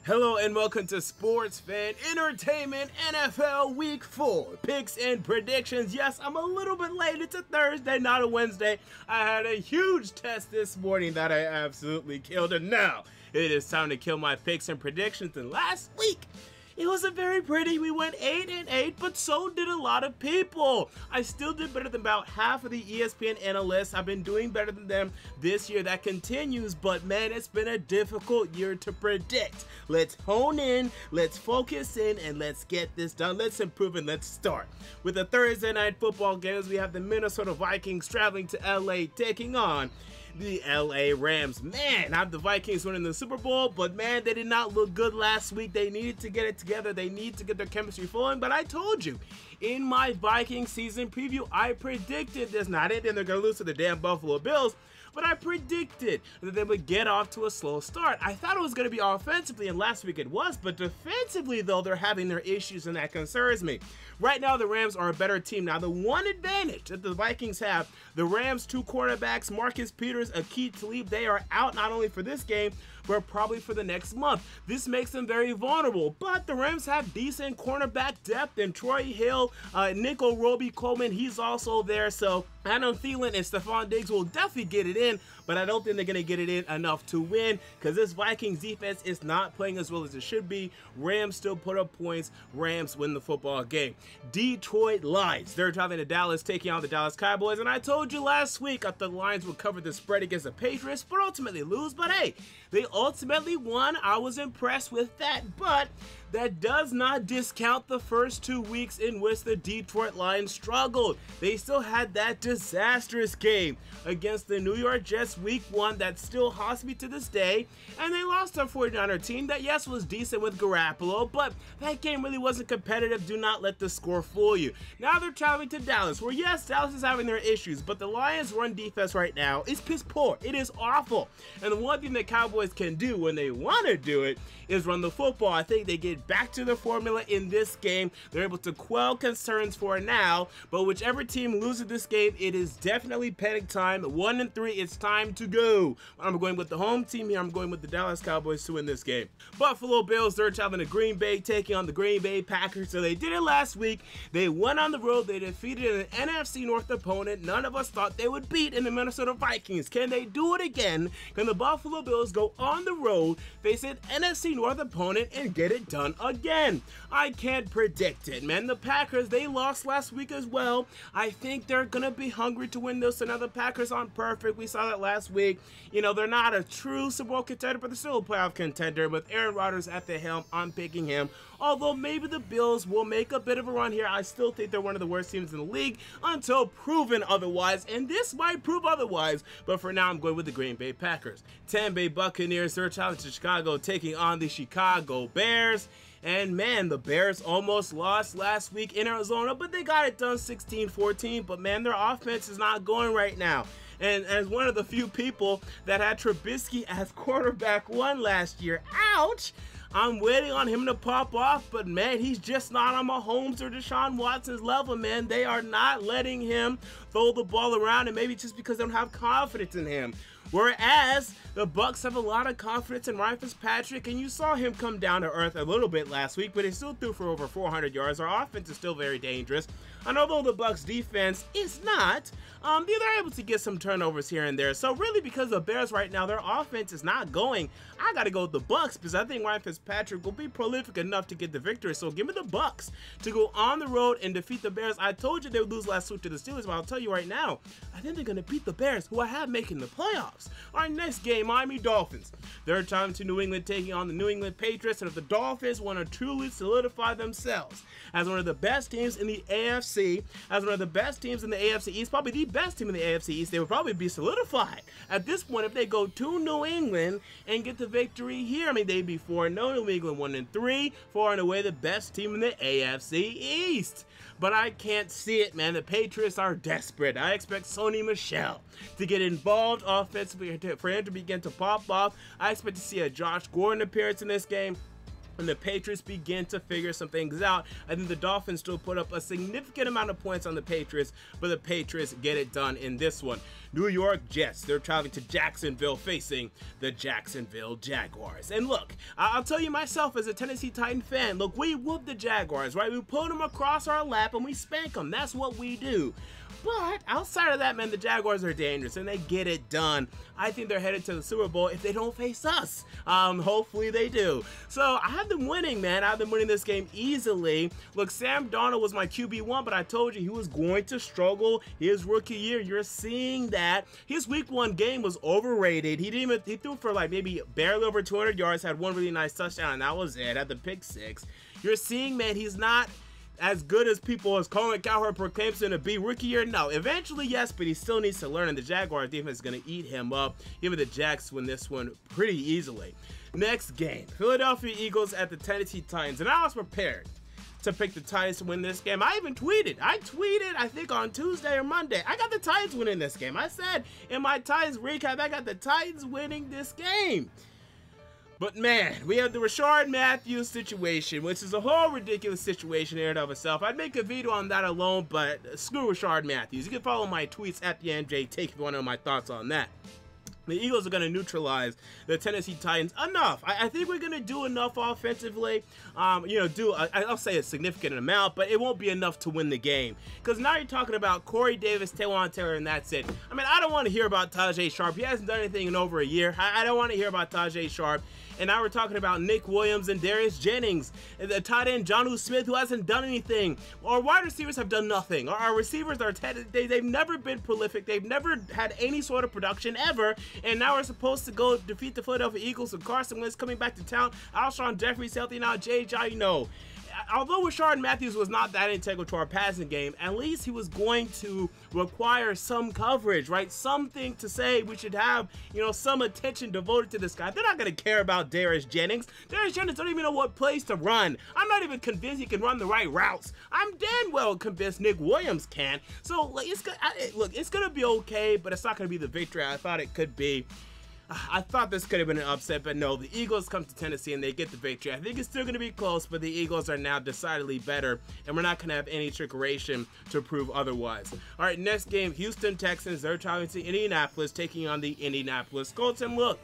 Hello and welcome to Sports Fan Entertainment NFL Week 4 picks and predictions. Yes, I'm a little bit late. It's a Thursday, not a Wednesday. I had a huge test this morning that I absolutely killed, and now it is time to kill my picks and predictions. And last week, it wasn't very pretty. We went 8-8, but so did a lot of people. I still did better than about half of the ESPN analysts. I've been doing better than them this year. That continues, but man, it's been a difficult year to predict. Let's hone in, let's focus in, and let's get this done. Let's improve and let's start. With the Thursday night football games, we have the Minnesota Vikings traveling to LA taking on the LA Rams. Man, I have the Vikings winning the Super Bowl, but man, they did not look good last week. They needed to get it together. They need to get their chemistry flowing, but I told you, in my Vikings season preview, I predicted this. Not it, then they're going to lose to the damn Buffalo Bills, but I predicted that they would get off to a slow start. I thought it was going to be offensively, and last week it was, but defensively, though, they're having their issues, and that concerns me. Right now, the Rams are a better team. Now, the one advantage that the Vikings have, the Rams' two quarterbacks, Marcus Peters, Aqib Talib, they are out not only for this game, but probably for the next month. This makes them very vulnerable, but the Rams have decent cornerback depth, and Troy Hill, Nico Roby-Coleman, he's also there, so Adam Thielen and Stephon Diggs will definitely get it in, but I don't think they're going to get it in enough to win because this Vikings defense is not playing as well as it should be. Rams still put up points. Rams win the football game. Detroit Lions, they're traveling to Dallas, taking on the Dallas Cowboys, and I told you last week that the Lions would cover the spread against the Patriots, but ultimately lose. But hey, they ultimately won. I was impressed with that, but that does not discount the first 2 weeks in which the Detroit Lions struggled. They still had that disastrous game against the New York Jets week 1 that still haunts me to this day, and they lost to a 49er team that, yes, was decent with Garoppolo, but that game really wasn't competitive. Do not let the score fool you. Now they're traveling to Dallas, where, yes, Dallas is having their issues, but the Lions' run defense right now is piss poor. It is awful, and the one thing the Cowboys can do when they want to do it is run the football. I think they get back to the formula in this game. They're able to quell concerns for now, but whichever team loses this game, it is definitely panic time. 1-3, it's time to go. I'm going with the home team here. I'm going with the Dallas Cowboys to win this game. Buffalo Bills, they're traveling to Green Bay, taking on the Green Bay Packers. So they did it last week. They went on the road. They defeated an NFC North opponent none of us thought they would beat in the Minnesota Vikings. Can they do it again? Can the Buffalo Bills go on the road, face an NFC North opponent, and get it done again? I can't predict it, man. The Packers, they lost last week as well. I think they're going to be hungry to win this. And now the Packers aren't perfect. We saw that last week. You know, they're not a true Super Bowl contender, but they're still a playoff contender. With Aaron Rodgers at the helm, I'm picking him. Although maybe the Bills will make a bit of a run here, I still think they're one of the worst teams in the league until proven otherwise, and this might prove otherwise, but for now I'm going with the Green Bay Packers. Tampa Bay Buccaneers, they're traveling to Chicago, taking on the Chicago Bears. And man, the Bears almost lost last week in Arizona, but they got it done 16-14. But man, their offense is not going right now. And as one of the few people that had Trubisky as quarterback 1 last year, ouch! I'm waiting on him to pop off, but man, he's just not on Mahomes or Deshaun Watson's level, man. They are not letting him throw the ball around, and maybe just because they don't have confidence in him. Whereas the Bucs have a lot of confidence in Ryan Fitzpatrick, and you saw him come down to earth a little bit last week, but he still threw for over 400 yards. Our offense is still very dangerous. And although the Bucs defense is not, they're able to get some turnovers here and there. So really, because the Bears right now, their offense is not going, I got to go with the Bucs because I think Ryan Fitzpatrick will be prolific enough to get the victory. So give me the Bucs to go on the road and defeat the Bears. I told you they would lose last week to the Steelers, but I'll tell you right now, I think they're going to beat the Bears, who I have making the playoffs. Our next game, Miami Dolphins. They're traveling to New England, taking on the New England Patriots. And if the Dolphins want to truly solidify themselves as one of the best teams in the AFC, as one of the best teams in the AFC East, probably the best team in the AFC East, they would probably be solidified at this point if they go to New England and get the victory here. I mean, they'd be 4-0, New England 1-3, far and away the best team in the AFC East. But I can't see it, man. The Patriots are desperate. I expect Sony Michel to get involved offensively for him to begin to pop off. I expect to see a Josh Gordon appearance in this game. and the Patriots begin to figure some things out. I think the Dolphins still put up a significant amount of points on the Patriots, but the Patriots get it done in this one. New York Jets, they're traveling to Jacksonville facing the Jacksonville Jaguars. And look, I'll tell you myself as a Tennessee Titan fan, look, we whoop the Jaguars, right? We put them across our lap and we spank them. That's what we do. But outside of that, man, the Jaguars are dangerous and they get it done. I think they're headed to the Super Bowl if they don't face us. Hopefully they do. So I have them winning, man. I have them winning this game easily. Look, Sam Darnold was my QB1, but I told you he was going to struggle his rookie year. You're seeing that. His week 1 game was overrated. He threw for like maybe barely over 200 yards, had one really nice touchdown, and that was it. Had the pick 6. You're seeing, man, he's not as good as people as Colin Cowherd proclaims him to be. Rookie year, no. Eventually, yes, but he still needs to learn, and the Jaguar defense is going to eat him up. Give me the Jags win this one pretty easily. Next game, Philadelphia Eagles at the Tennessee Titans, and I was prepared to pick the Titans to win this game. I even tweeted. I think on Tuesday or Monday, I got the Titans winning this game. I said in my Titans recap, I got the Titans winning this game. But man, we have the Rashard Matthews situation, which is a whole ridiculous situation in and of itself. I'd make a video on that alone, but screw Rashard Matthews. You can follow my tweets at the MJ Take if you want to know my thoughts on that. The Eagles are going to neutralize the Tennessee Titans enough. I think we're going to do enough offensively. I'll say a significant amount, but it won't be enough to win the game. Because now you're talking about Corey Davis, Taywan Taylor, and that's it. I mean, I don't want to hear about Tajay Sharp. He hasn't done anything in over a year. I don't want to hear about Tajay Sharp. And now we're talking about Nick Williams and Darius Jennings, the tight end Jonnu Smith, who hasn't done anything. Our wide receivers have done nothing. Our receivers they've never been prolific. They've never had any sort of production ever. And now we're supposed to go defeat the Philadelphia Eagles with Carson Wentz coming back to town. Alshon Jeffrey's healthy now. J.J. Although Rashard Matthews was not that integral to our passing game, at least he was going to require some coverage, right? Something to say we should have, some attention devoted to this guy. They're not going to care about Darius Jennings. Darius Jennings don't even know what plays to run. I'm not even convinced he can run the right routes. I'm damn well convinced Nick Williams can. So, it's going to be okay, but it's not going to be the victory I thought it could be. I thought this could have been an upset, but no, the Eagles come to Tennessee and they get the victory. I think it's still going to be close, but the Eagles are now decidedly better, and we're not going to have any trickeration to prove otherwise. All right, next game, Houston Texans. They're traveling to Indianapolis, taking on the Indianapolis Colts. And look,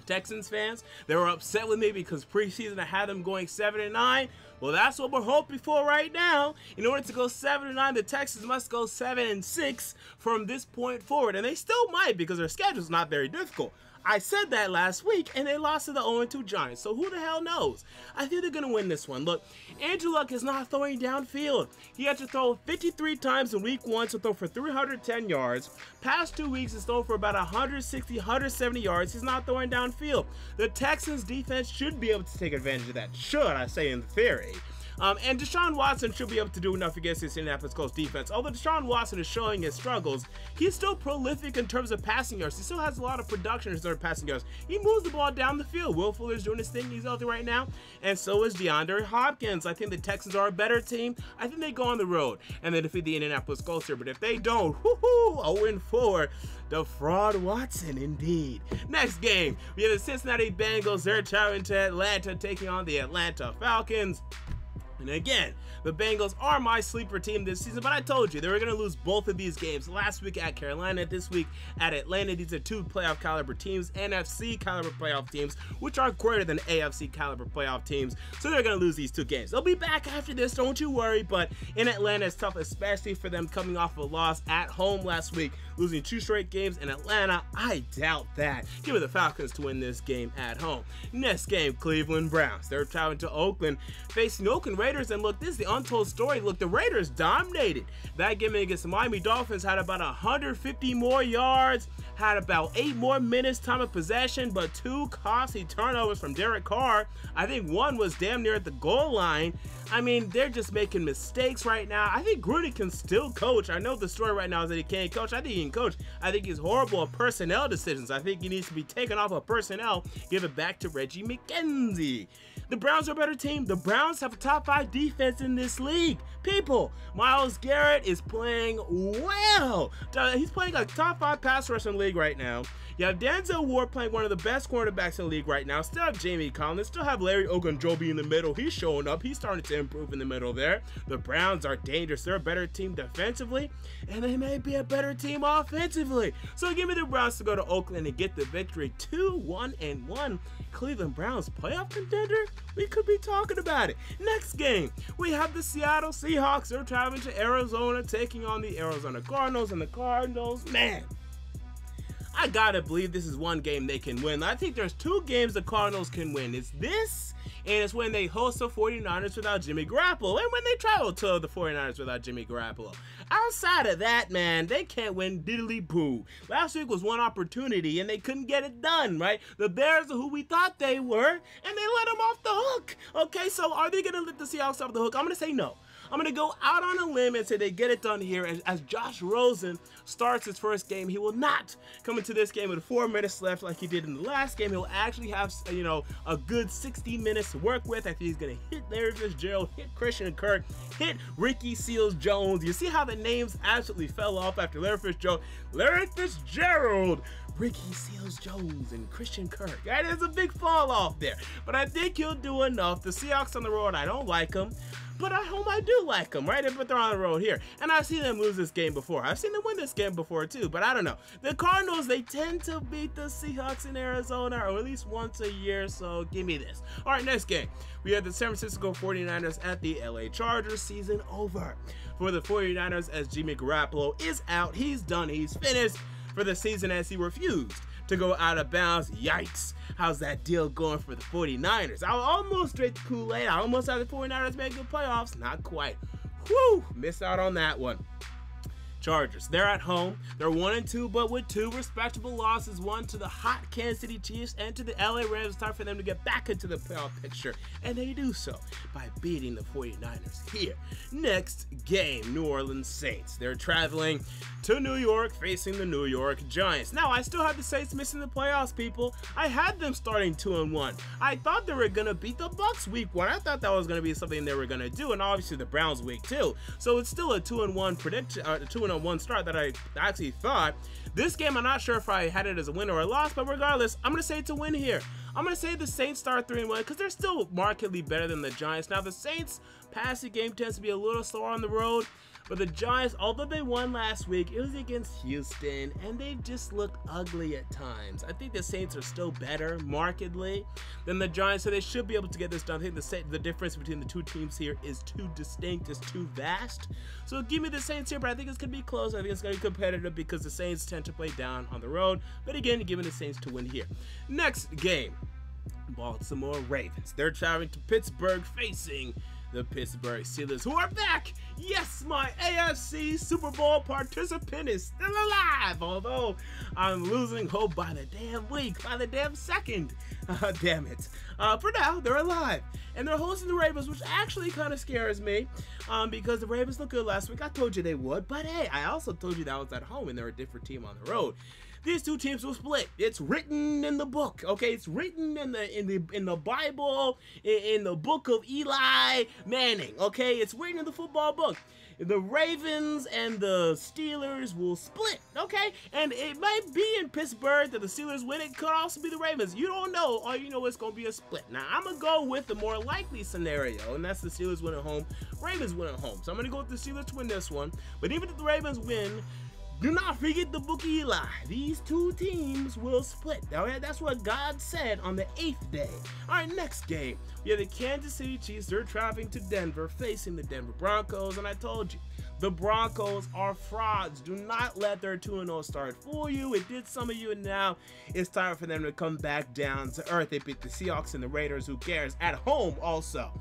Texans fans, they were upset with me because preseason I had them going 7-9. Well, that's what we're hoping for right now. In order to go 7-9, the Texans must go 7-6 from this point forward, and they still might because their schedule's not very difficult. I said that last week, and they lost to the 0-2 Giants, so who the hell knows? I think they're going to win this one. Look, Andrew Luck is not throwing downfield. He had to throw 53 times in week 1 to throw for 310 yards. Past 2 weeks, he's thrown for about 160, 170 yards. He's not throwing downfield. The Texans defense should be able to take advantage of that, should I say in theory. And Deshaun Watson should be able to do enough against this Indianapolis Colts defense. Although Deshaun Watson is showing his struggles, he's still prolific in terms of passing yards. He still has a lot of production in terms of passing yards. He moves the ball down the field. Will Fuller's doing his thing. He's healthy right now. And so is DeAndre Hopkins. I think the Texans are a better team. I think they go on the road and they defeat the Indianapolis Colts here. But if they don't, 0-4. The fraud Watson, indeed. Next game, we have the Cincinnati Bengals. They're traveling to Atlanta, taking on the Atlanta Falcons. And again, the Bengals are my sleeper team this season, but I told you they were going to lose both of these games. Last week at Carolina, this week at Atlanta. These are two playoff caliber teams, NFC caliber playoff teams, which are greater than AFC caliber playoff teams. So they're going to lose these two games. They'll be back after this, don't you worry, but in Atlanta, it's tough, especially for them coming off a loss at home last week, losing 2 straight games in Atlanta. I doubt that. Give me the Falcons to win this game at home. Next game, Cleveland Browns. They're traveling to Oakland, facing the Oakland Raiders. And look, this is the untold story. Look, the Raiders dominated that game against the Miami Dolphins, had about 150 more yards, had about 8 more minutes time of possession, but 2 costly turnovers from Derek Carr. I think one was damn near at the goal line. I mean, they're just making mistakes right now. I think Gruden can still coach. I know the story right now is that he can't coach. I think he can coach. I think he's horrible at personnel decisions. I think he needs to be taken off of personnel, give it back to Reggie McKenzie. The Browns are a better team. The Browns have a top 5 defense in this league. People, Myles Garrett is playing well. He's playing a top 5 pass rush in the league right now. You have Denzel Ward playing one of the best cornerbacks in the league right now. Still have Jamie Collins. Still have Larry Ogunjobi in the middle. He's showing up. He's starting to improve in the middle there. The Browns are dangerous. They're a better team defensively, and they may be a better team offensively. So give me the Browns to go to Oakland and get the victory. 2-1-1. Cleveland Browns playoff contender? We could be talking about it. Next game, we have the Seattle Seahawks. They're traveling to Arizona, taking on the Arizona Cardinals, and the Cardinals, man, I gotta believe this is one game they can win. I think there's 2 games the Cardinals can win. It's this, and it's when they host the 49ers without Jimmy Garoppolo, and when they travel to the 49ers without Jimmy Garoppolo. Outside of that, man, they can't win diddly boo. Last week was one opportunity, and they couldn't get it done, right? The Bears are who we thought they were, and they let them off the hook. Okay, so are they gonna let the Seahawks off the hook? I'm gonna say no. I'm going to go out on a limb and say they get it done here. As Josh Rosen starts his first game, he will not come into this game with 4 minutes left like he did in the last game. He'll actually have, you know, a good 60 minutes to work with. I think he's going to hit Larry Fitzgerald, hit Christian Kirk, hit Ricky Seals-Jones. You see how the names absolutely fell off after Larry Fitzgerald. Larry Fitzgerald, Ricky Seals-Jones, and Christian Kirk. That is a big fall off there. But I think he'll do enough. The Seahawks on the road, I don't like them. But at home, I do like them, right? But they're on the road here. And I've seen them lose this game before. I've seen them win this game before, too. But I don't know. The Cardinals, they tend to beat the Seahawks in Arizona, or at least once a year. So give me this. All right, next game. We have the San Francisco 49ers at the LA Chargers. Season over for the 49ers as Jimmy Garoppolo is out. He's done. He's finished for the season as he refused to go out of bounds. Yikes. How's that deal going for the 49ers? I almost drank the Kool-Aid. I almost had the 49ers make the playoffs. Not quite. Whew, missed out on that one. Chargers, they're at home. They're 1-2, but with 2 respectable losses, one to the hot Kansas City Chiefs and to the LA Rams. It's time for them to get back into the playoff picture, and they do so by beating the 49ers here. Next game, New Orleans Saints. They're traveling to New York, facing the New York Giants. Now, I still have the Saints missing the playoffs, people. I had them starting 2-1. I thought they were going to beat the Bucs week 1. I thought that was going to be something they were going to do, and obviously the Browns week 2. So it's still a 2-1 prediction, 2-1 start that I actually thought. This game, I'm not sure if I had it as a win or a loss, but regardless, I'm going to say it's a win here. I'm going to say the Saints start 3-1 because they're still markedly better than the Giants. Now, the Saints passing game tends to be a little slower on the road, but the Giants, although they won last week, it was against Houston, and they just looked ugly at times. I think the Saints are still better, markedly, than the Giants, so they should be able to get this done. I think the difference between the 2 teams here is too distinct, is too vast. So give me the Saints here, but I think it's going to be close. I think it's going to be competitive because the Saints tend to play down on the road. But again, give me the Saints to win here. Next game, Baltimore Ravens. They're traveling to Pittsburgh, facing the Pittsburgh Steelers, who are back. Yes, my AFC Super Bowl participant is still alive, although I'm losing hope by the damn week, by the damn second. Damn it. For now, they're alive, and they're hosting the Ravens, which actually kind of scares me because the Ravens looked good last week. I told you they would, but hey, I also told you that was at home, and they're a different team on the road. These 2 teams will split. It's written in the book, okay? It's written in the Bible, in the book of Eli Manning, okay? It's written in the football book. The Ravens and the Steelers will split, okay? And it might be in Pittsburgh that the Steelers win. It could also be the Ravens. You don't know. All you know is it's going to be a split. Now, I'm going to go with the more likely scenario, and that's the Steelers win at home, Ravens win at home. So I'm going to go with the Steelers to win this one. But even if the Ravens win, do not forget the book of Eli. These 2 teams will split. All right, that's what God said on the 8th day. All right, next game. We have the Kansas City Chiefs. They're traveling to Denver, facing the Denver Broncos. And I told you, the Broncos are frauds. Do not let their 2-0 start fool you. It did some of you, and now it's time for them to come back down to earth. They beat the Seahawks and the Raiders. Who cares? At home also.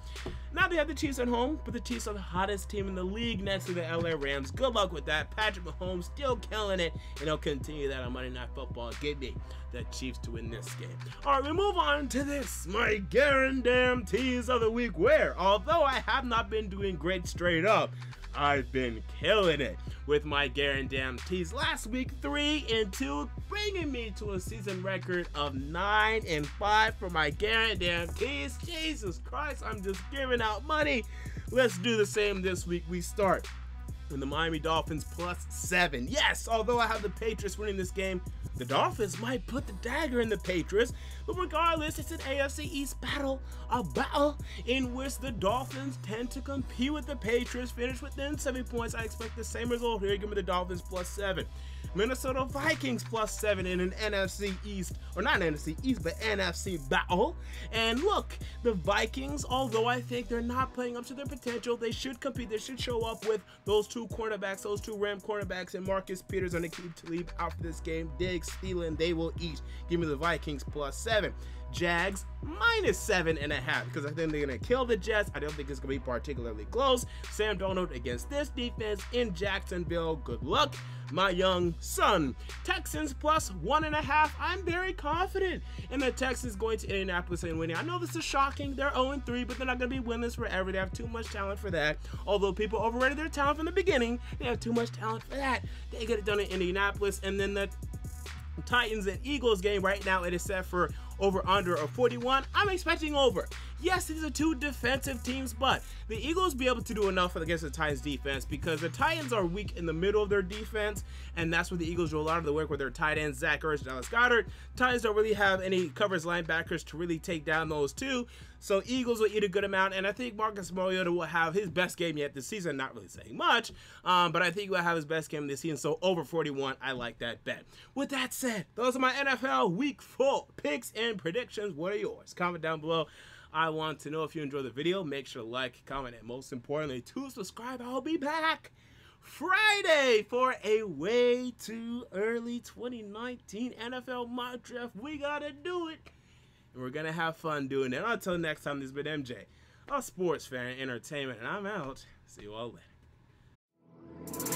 Now they have the Chiefs at home, but the Chiefs are the hottest team in the league next to the LA Rams. Good luck with that. Patrick Mahomes still killing it, and he'll continue that on Monday Night Football. Give me the Chiefs to win this game. All right, we move on to this, my guarantees of the week, where, although I have not been doing great straight up, I've been killing it with my guarantees. Last week, 3-2, bringing me to a season record of 9-5 for my guarantees. Jesus Christ, I'm just giving out money. Let's do the same this week. We start with the Miami Dolphins +7. Yes, although I have the Patriots winning this game, the Dolphins might put the dagger in the Patriots, but regardless, it's an AFC East battle, a battle in which the Dolphins tend to compete with the Patriots, finish within 7 points. I expect the same result here. Give me the Dolphins +7. Minnesota Vikings +7 in an NFC East, or not NFC East, but NFC battle. And look, the Vikings, although I think they're not playing up to their potential, they should compete. They should show up with those two cornerbacks, those two Ram cornerbacks, and Marcus Peters on the keep to leave out for this game. Diggs, Thielen, they will eat. Give me the Vikings +7. Jags -7.5 because I think they're going to kill the Jets. I don't think it's going to be particularly close. Sam Darnold against this defense in Jacksonville. Good luck, my young son. Texans +1.5. I'm very confident in the Texans going to Indianapolis and winning. I know this is shocking. They're 0-3, but they're not going to be winless forever. They have too much talent for that. Although people overrated their talent from the beginning, they have too much talent for that. They get it done in Indianapolis. And then the Titans and Eagles game right now, it is set for over/under of 41. I'm expecting over. Yes, these are two defensive teams, but the Eagles be able to do enough against the Titans defense because the Titans are weak in the middle of their defense, and that's where the Eagles do a lot of the work with their tight ends, Zach Ertz, Dallas Goedert. Titans don't really have any coverage linebackers to really take down those two, so Eagles will eat a good amount, and I think Marcus Mariota will have his best game yet this season. Not really saying much, but I think he will have his best game this season, so over 41, I like that bet. With that said, those are my NFL Week 4 picks and predictions. What are yours? Comment down below. I want to know if you enjoyed the video. Make sure to like, comment, and most importantly, to subscribe. I'll be back Friday for a way too early 2019 NFL mock draft. We gotta do it, and we're gonna have fun doing it. Until next time, this has been MJ, a sports fan, entertainment, and I'm out. See you all later.